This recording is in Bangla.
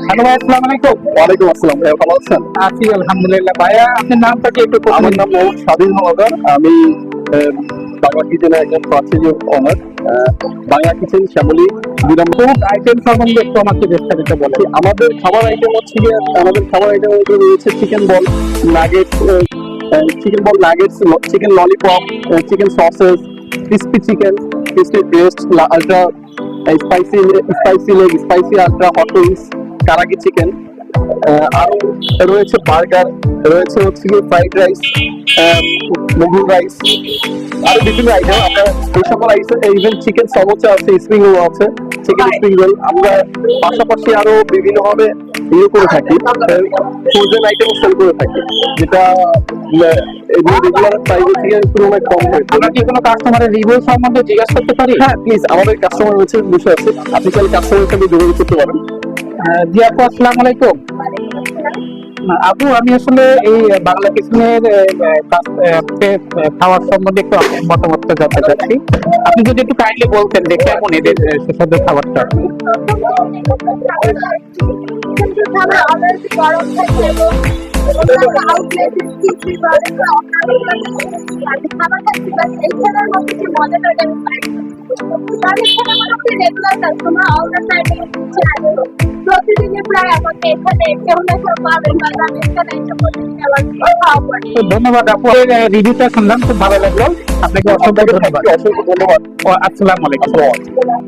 হ্যালো ভাই, আসসালামু আলাইকুম। ওয়ালাইকুম আসসালাম ভাইয়া, ভালো আছেন? আছি আলহামদুলিল্লাহ। ভাইয়া আপনার নামটা কি একটু আমার নাম মোহাম্মদ স্বাধীন হলাদার। আমি বাংলা কিচেনের একজন প্রাচীন অনার। বাংলা কিচেন শ্যামলী বিরাম। ফুড আইটেম সম্বন্ধে একটু আমাকে বিস্তারিত বলেন। আমাদের খাবার আইটেম হচ্ছে গিয়ে, আমাদের খাবার আইটেম রয়েছে chicken ball, nuggets, chicken ball nuggets, chicken lollipop, chicken sausages, crispy chicken, crispy breast, ultra spicy leg, spicy ultra hot wings, কারাকি চিকেন। আরো রয়েছে বার্গার, রয়েছে হচ্ছে গিয়ে ফ্রাইড রাইস, মুঘল রাইস, আরো বিভিন্ন আইটেম। আমরা এই সকল ইভেন চিকেন সমোসা আছে, স্প্রিং রোল আছে, চিকেন স্প্রিং রোল। আমরা পাশাপাশি আরো বিভিন্ন ভাবে ইয়ে করে থাকি, ফ্রোজেন আইটেম সেল করে থাকি, যেটা রেগুলার প্রাইসের থেকে তুলনায় কম হয়ে থাকে। আমরা কি কোনো কাস্টমারের রিভিউ সম্বন্ধে জিজ্ঞাসা করতে পারি? হ্যাঁ প্লিজ, আমাদের কাস্টমার রয়েছে, বসে আছে, আপনি চাইলে কাস্টমারের সাথে যোগাযোগ করতে পারেন। জি আপু, আসসালামু আলাইকুম। আপু, আমি আসলে এই বাংলা কিচেনের খাওয়ার সম্বন্ধে একটু আপনার মতামতটা জানতে চাচ্ছি। আপনি যদি একটু কাইন্ডলি বলতেন যে কেমন এদের সুস্বাদু খাবারটা। প্রতিদিনই প্রায় আমাকে এখানে কেউ না কেউ পাবেন বা আমি এখানে এসে প্রতিদিন আমার খাওয়া পড়ে। তো ধন্যবাদ আপু, রিভিউটা শুনলাম, খুব ভালো লাগলো। আপনাকে অসংখ্য ধন্যবাদ। অসংখ্য ধন্যবাদ। আসসালামু আলাইকুম।